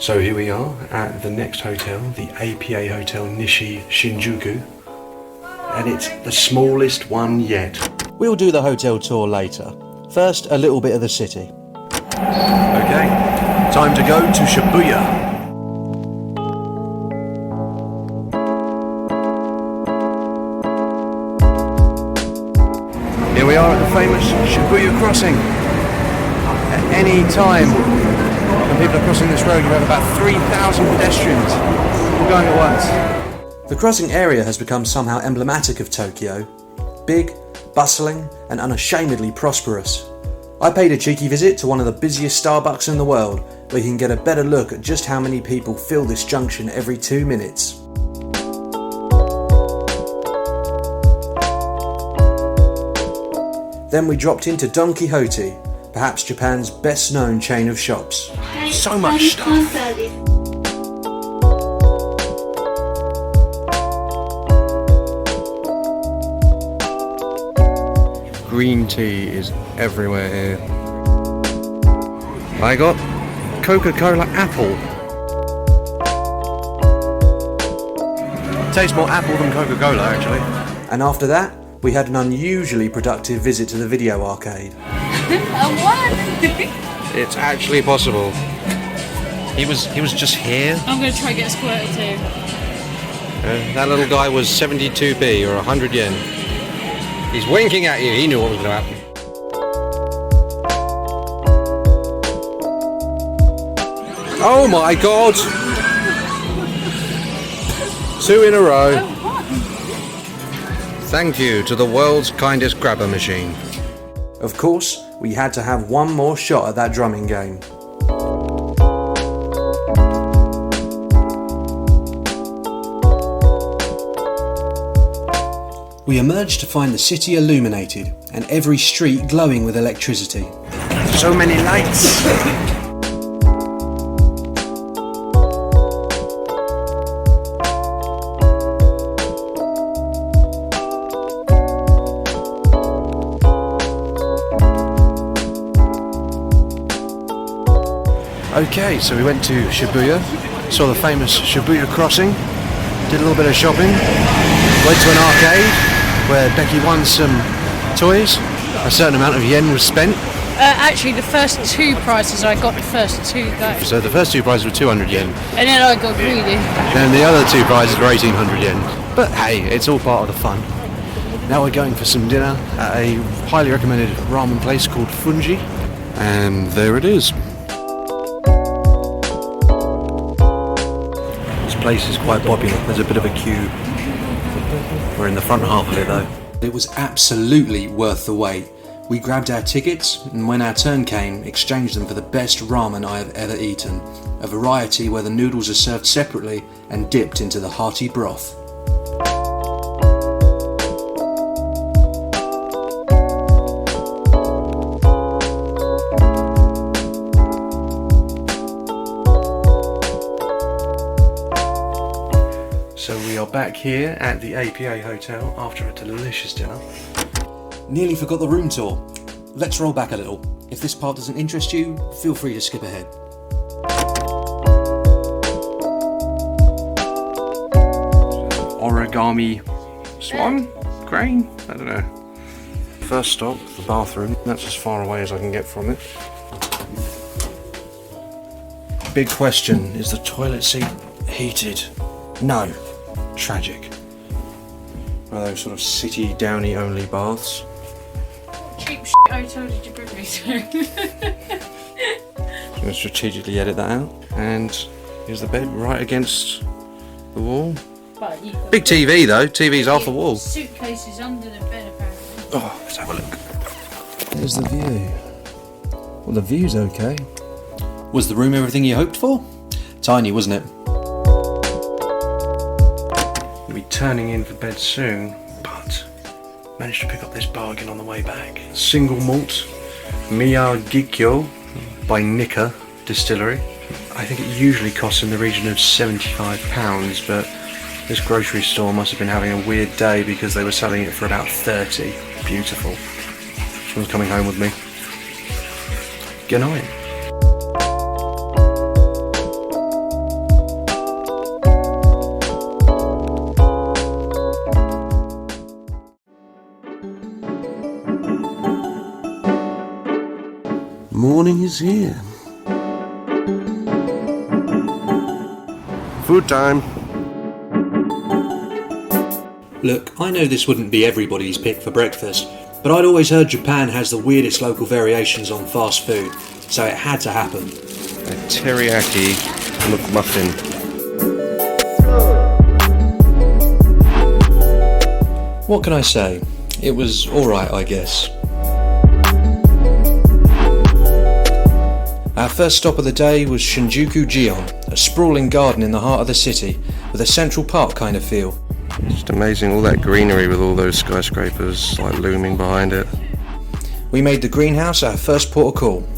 So here we are at the next hotel, the APA Hotel Nishi Shinjuku, and it's the smallest one yet. We'll do the hotel tour later. First, a little bit of the city. Okay, time to go to Shibuya. Here we are at the famous Shibuya crossing. At any time when people are crossing this road, you have about 3,000 pedestrians all going at once. The crossing area has become somehow emblematic of Tokyo. Big, bustling, and unashamedly prosperous. I paid a cheeky visit to one of the busiest Starbucks in the world, where you can get a better look at just how many people fill this junction every 2 minutes. Then we dropped into Don Quixote, perhaps Japan's best known chain of shops. So much stuff. Green tea is everywhere here. I got Coca-Cola apple. Tastes more apple than Coca-Cola actually. And after that, we had an unusually productive visit to the video arcade. It's actually possible. He was just here. I'm going to try and get squirted too. That little guy was 72p or 100 yen. He's winking at you. He knew what was going to happen. Oh my god! 2 in a row. Thank you to the world's kindest grabber machine. Of course, we had to have one more shot at that drumming game. We emerged to find the city illuminated and every street glowing with electricity. So many lights! Okay, so we went to Shibuya, saw the famous Shibuya crossing, did a little bit of shopping, went to an arcade where Becky won some toys. A certain amount of yen was spent. Actually, the first 2 prizes, I got the first 2 go. So the first 2 prizes were 200 yen. And then I got greedy. And the other 2 prizes were 1,800 yen. But hey, it's all part of the fun. Now we're going for some dinner at a highly recommended ramen place called Funji. And there it is. This place is quite popular. There's a bit of a queue. We're in the front half of it though. It was absolutely worth the wait. We grabbed our tickets and when our turn came, exchanged them for the best ramen I have ever eaten. A variety where the noodles are served separately and dipped into the hearty broth. So we are back here at the APA Hotel after a delicious dinner. Nearly forgot the room tour. Let's roll back a little. If this part doesn't interest you, feel free to skip ahead. Origami swan? Crane? I don't know. First stop, the bathroom. That's as far away as I can get from it. Big question, is the toilet seat heated? No. Tragic. One of those sort of city downy only baths. Cheap hotel did you bring me to? I'm going to strategically edit that out. And here's the bed right against the wall. Big TV though, TV's half the wall. Suitcases under the bed apparently. Oh, let's have a look. There's the view. Well, the view's okay. Was the room everything you hoped for? Tiny, wasn't it? We'll be turning in for bed soon, but managed to pick up this bargain on the way back. Single malt Miyagikyo by Nikka Distillery. I think it usually costs in the region of £75, but this grocery store must have been having a weird day because they were selling it for about 30. Beautiful. Someone's coming home with me. Good night. morning is here. Food time. Look, I know this wouldn't be everybody's pick for breakfast, but I'd always heard Japan has the weirdest local variations on fast food, so it had to happen. A teriyaki McMuffin. What can I say? It was alright, I guess. Our first stop of the day was Shinjuku-Gion, a sprawling garden in the heart of the city, with a Central Park kind of feel. Just amazing, all that greenery with all those skyscrapers like looming behind it. We made the greenhouse our first port of call.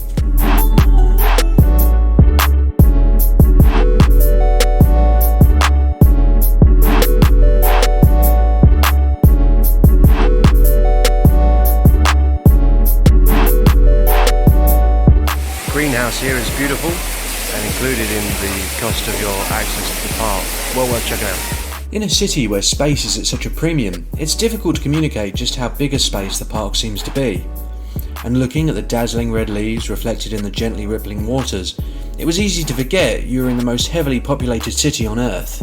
Greenhouse here is beautiful and included in the cost of your access to the park. Well worth checking out. In a city where space is at such a premium, it's difficult to communicate just how big a space the park seems to be. And looking at the dazzling red leaves reflected in the gently rippling waters, it was easy to forget you were in the most heavily populated city on Earth.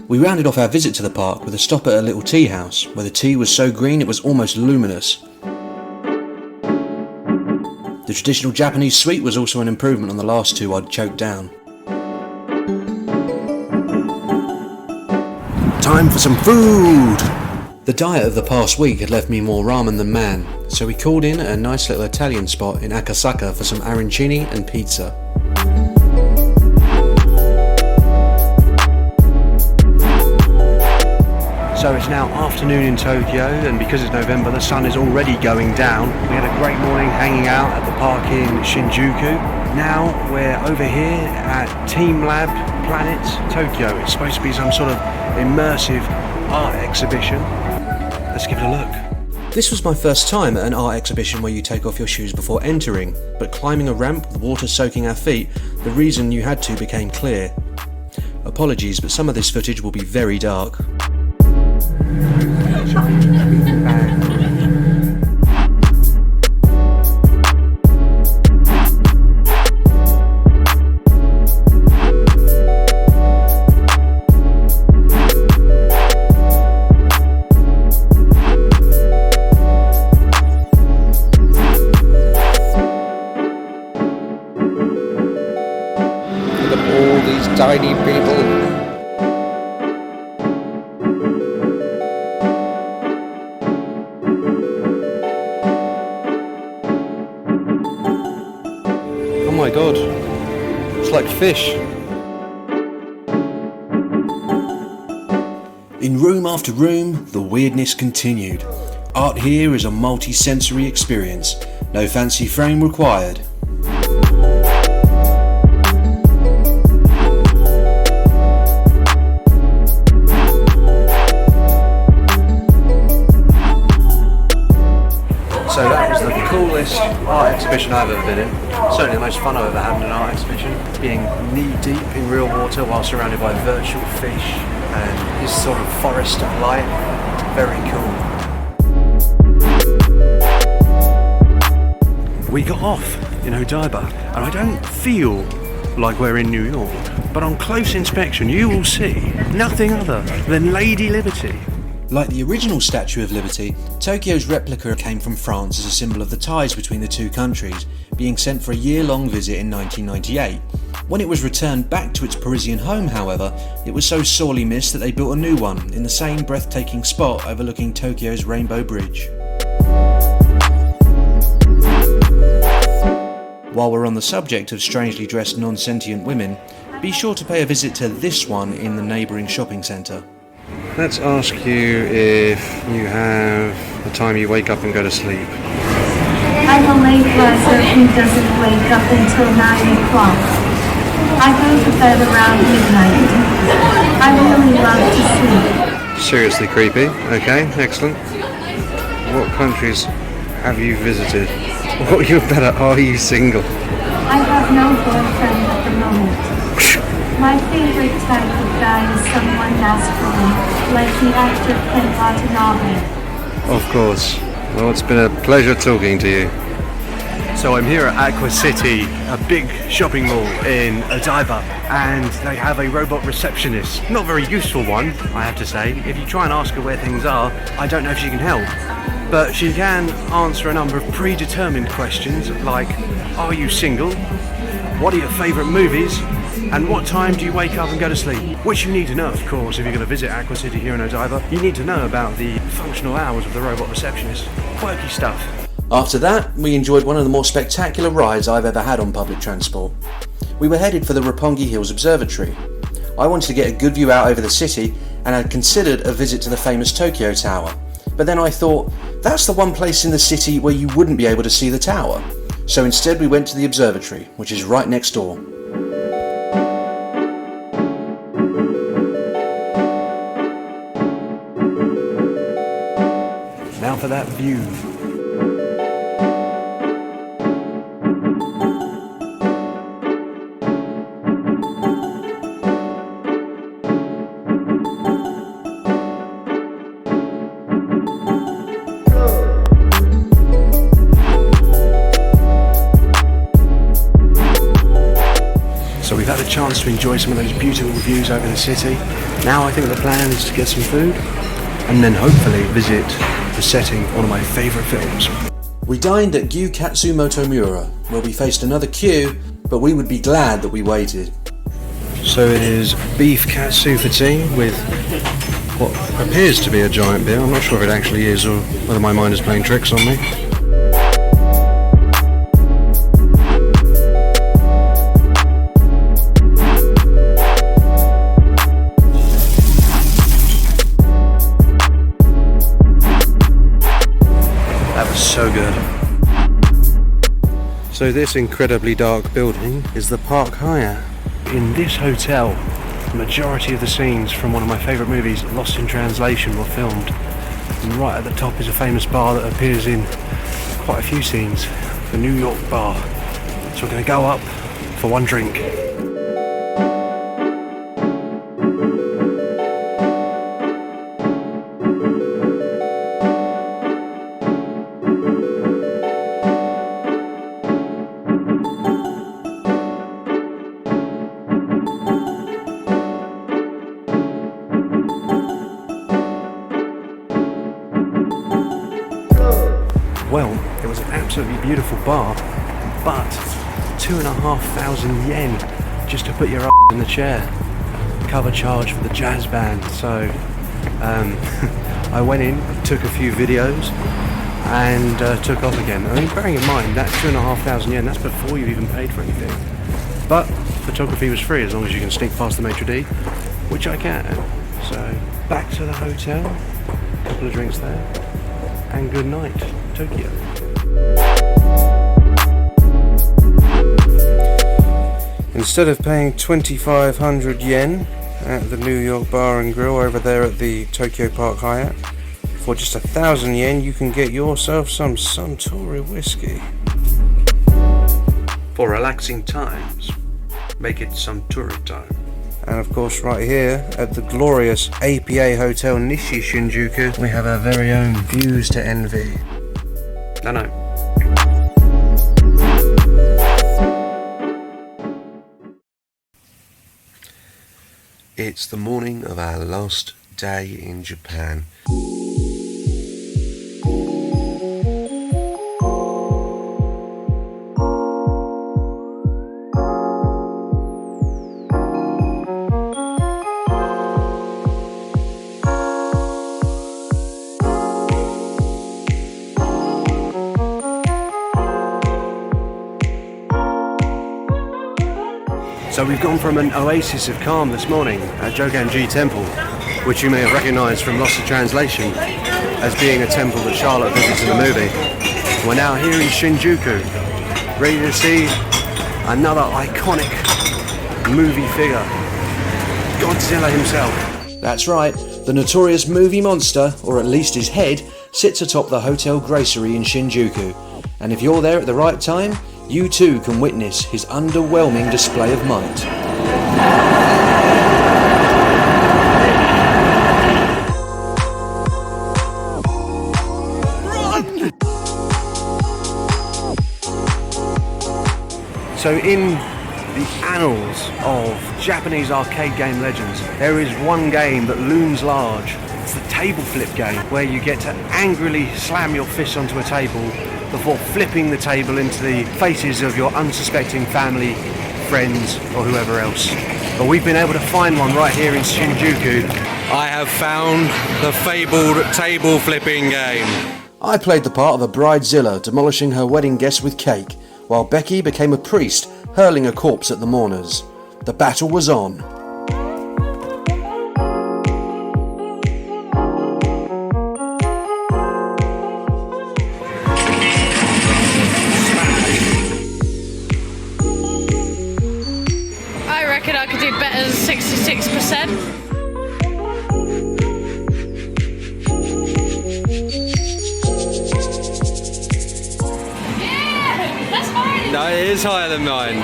We rounded off our visit to the park with a stop at a little tea house, where the tea was so green it was almost luminous. The traditional Japanese sweet was also an improvement on the last two I'd choked down. Time for some food! The diet of the past week had left me more ramen than man, so we called in at a nice little Italian spot in Akasaka for some arancini and pizza. So it's now afternoon in Tokyo, and because it's November the sun is already going down. We had a great morning hanging out at the park in Shinjuku. Now we're over here at Team Lab Planet Tokyo. It's supposed to be some sort of immersive art exhibition. Let's give it a look. This was my first time at an art exhibition where you take off your shoes before entering, but climbing a ramp with water soaking our feet, the reason you had to became clear. Apologies, but some of this footage will be very dark. Look at all these tiny people. Oh my god, it's like fish. In room after room, the weirdness continued. Art here is a multi-sensory experience, no fancy frame required. So that was the coolest art exhibition I've ever been in. Certainly the most fun I've ever had in an art exhibition. Being knee deep in real water while surrounded by virtual fish and this sort of forest of light. Very cool. We got off in Odaiba and I don't feel like we're in New York, but on close inspection you will see nothing other than Lady Liberty. Like the original Statue of Liberty, Tokyo's replica came from France as a symbol of the ties between the two countries, being sent for a year-long visit in 1998. When it was returned back to its Parisian home, however, it was so sorely missed that they built a new one in the same breathtaking spot overlooking Tokyo's Rainbow Bridge. While we're on the subject of strangely dressed non-sentient women, be sure to pay a visit to this one in the neighbouring shopping centre. Let's ask you if you have the time you wake up and go to sleep. I'm a late riser who doesn't wake up until 9 o'clock. I go to bed around midnight. I really love to sleep. Seriously creepy. Okay, excellent. What countries have you visited? What you better, are you single? I have no boyfriend at the moment. My favorite type of guy is someone masculine, like the actor Ken Watanabe. Of course. Well, it's been a pleasure talking to you. So I'm here at Aqua City, a big shopping mall in Odaiba, and they have a robot receptionist. Not a very useful one, I have to say. If you try and ask her where things are, I don't know if she can help. But she can answer a number of predetermined questions like, are you single? What are your favourite movies? And what time do you wake up and go to sleep? Which you need to know, of course, if you're going to visit Aqua City here in Odaiba. You need to know about the functional hours of the robot receptionist. Quirky stuff. After that, we enjoyed one of the more spectacular rides I've ever had on public transport. We were headed for the Roppongi Hills Observatory. I wanted to get a good view out over the city and had considered a visit to the famous Tokyo Tower. But then I thought, that's the one place in the city where you wouldn't be able to see the tower. So instead we went to the observatory, which is right next door. Now for that view. So we've had a chance to enjoy some of those beautiful views over the city. Now I think the plan is to get some food and then hopefully visit the setting of one of my favourite films. We dined at Gyu Katsu Motomura, where we faced another queue, but we would be glad that we waited. So it is beef katsu for tea with what appears to be a giant beer. I'm not sure if it actually is or whether my mind is playing tricks on me. So good. So this incredibly dark building is the Park Hyatt. In this hotel, the majority of the scenes from one of my favourite movies, Lost in Translation, were filmed. And right at the top is a famous bar that appears in quite a few scenes, the New York bar. So we're going to go up for one drink. Well, it was an absolutely beautiful bar, but 2,500 yen just to put your ass in the chair. Cover charge for the jazz band. So I went in, took a few videos, and took off again. I mean, bearing in mind that 2,500 yen, that's before you even paid for anything. But photography was free as long as you can sneak past the maitre d', which I can. So back to the hotel, a couple of drinks there, and good night, Tokyo. Instead of paying 2,500 yen at the New York Bar and Grill over there at the Tokyo Park Hyatt, for just 1,000 yen you can get yourself some Suntory whiskey. For relaxing times, make it Suntory time. And of course right here at the glorious APA Hotel Nishi Shinjuku, we have our very own views to envy. No. It's the morning of our last day in Japan. So we've gone from an oasis of calm this morning at Joganji Temple, which you may have recognised from Lost in Translation as being a temple that Charlotte visits in the movie. We're now here in Shinjuku, ready to see another iconic movie figure, Godzilla himself. That's right, the notorious movie monster, or at least his head, sits atop the Hotel Gracery in Shinjuku. And if you're there at the right time, you too can witness his underwhelming display of might. So in the annals of Japanese arcade game legends, there is one game that looms large. It's the table flip game, where you get to angrily slam your fist onto a table before flipping the table into the faces of your unsuspecting family, friends, or whoever else. But we've been able to find one right here in Shinjuku. I have found the fabled table flipping game. I played the part of a bridezilla demolishing her wedding guests with cake, while Becky became a priest hurling a corpse at the mourners. The battle was on. I reckon I could do better than 66%. No, it is higher than mine.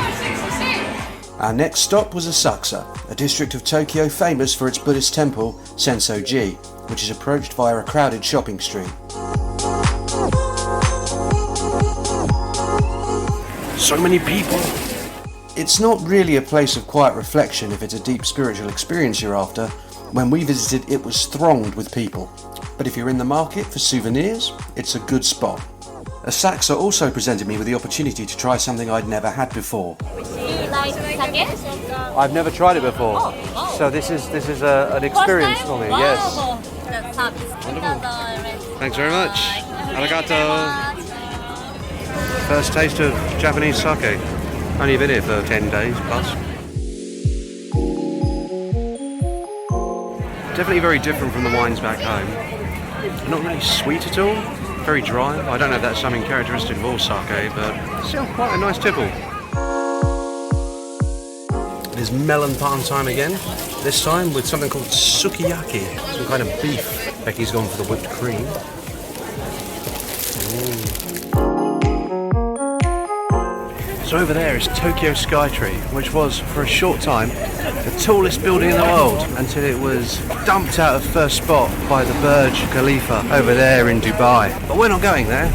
Our next stop was Asakusa, a district of Tokyo famous for its Buddhist temple, Sensoji, which is approached via a crowded shopping street. So many people. It's not really a place of quiet reflection if it's a deep spiritual experience you're after. When we visited, it was thronged with people. But if you're in the market for souvenirs, it's a good spot. Asakusa also presented me with the opportunity to try something I'd never had before. Do you like sake? I've never tried it before, so this is an experience for me. Yes. Thanks very much. Arigato. First taste of Japanese sake. Only been here for 10 days plus. Definitely very different from the wines back home. Not really sweet at all. Very dry. I don't know if that's something characteristic of all sake, but still quite a nice tipple. It is melon pan time again. This time with something called sukiyaki, some kind of beef. Becky's gone for the whipped cream. So over there is Tokyo Skytree, which was, for a short time, the tallest building in the world until it was dumped out of first spot by the Burj Khalifa over there in Dubai. But we're not going there.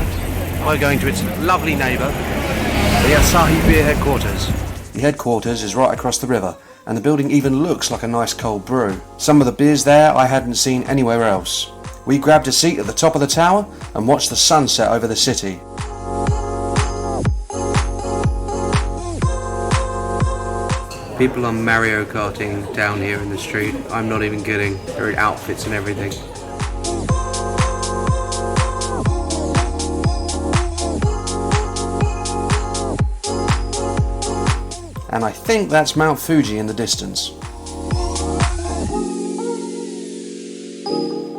We're going to its lovely neighbour, the Asahi Beer headquarters. The headquarters is right across the river, and the building even looks like a nice cold brew. Some of the beers there I hadn't seen anywhere else. We grabbed a seat at the top of the tower and watched the sunset over the city. People are Mario Karting down here in the street. I'm not even kidding. They're in outfits and everything. And I think that's Mount Fuji in the distance.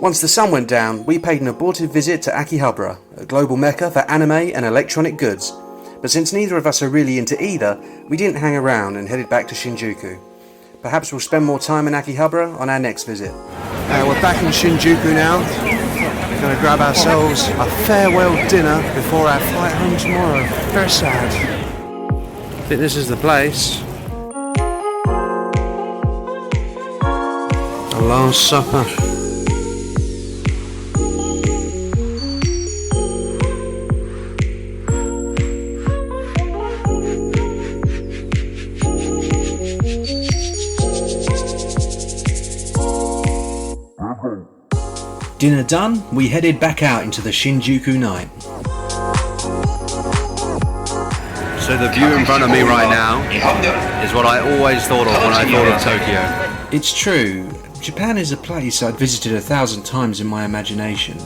Once the sun went down, we paid an abortive visit to Akihabara, a global mecca for anime and electronic goods. But since neither of us are really into either, we didn't hang around and headed back to Shinjuku. Perhaps we'll spend more time in Akihabara on our next visit. We're back in Shinjuku now. We're going to grab ourselves a farewell dinner before our flight home tomorrow. Very sad. I think this is the place. The Last Supper. Dinner done, we headed back out into the Shinjuku night. So the view in front of me right now is what I always thought of when I thought of Tokyo. It's true, Japan is a place I'd visited 1,000 times in my imagination,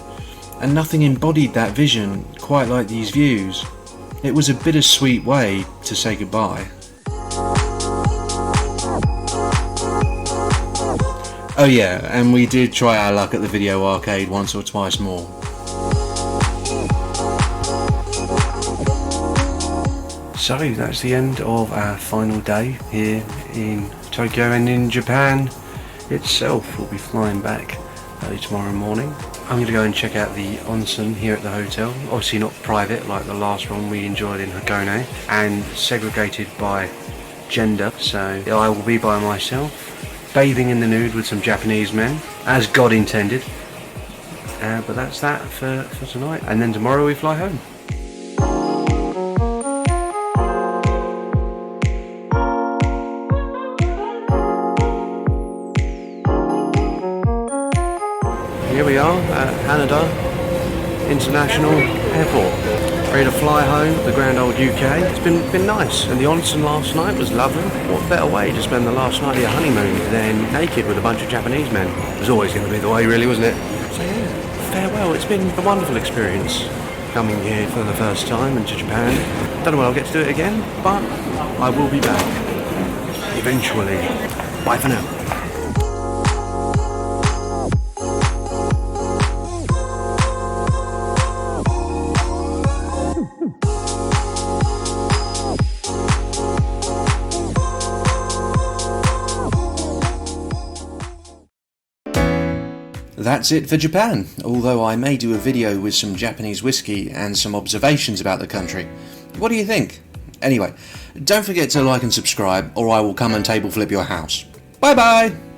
and nothing embodied that vision quite like these views. It was a bittersweet way to say goodbye. Oh yeah, and we did try our luck at the video arcade once or twice more. So that's the end of our final day here in Tokyo and in Japan itself. We'll be flying back early tomorrow morning. I'm going to go and check out the onsen here at the hotel. Obviously not private like the last one we enjoyed in Hakone, and segregated by gender, so I will be by myself, bathing in the nude with some Japanese men, as God intended. But that's that for tonight, and then tomorrow we fly home. Haneda International Airport. Ready to fly home to the grand old UK. It's been nice, and the onsen last night was lovely. What better way to spend the last night of your honeymoon than naked with a bunch of Japanese men? It was always going to be the way, really, wasn't it? So yeah, farewell. It's been a wonderful experience coming here for the first time into Japan. Don't know when I'll get to do it again, but I will be back eventually. Bye for now. That's it for Japan, although I may do a video with some Japanese whiskey and some observations about the country. What do you think? Anyway, don't forget to like and subscribe or I will come and table flip your house. Bye bye!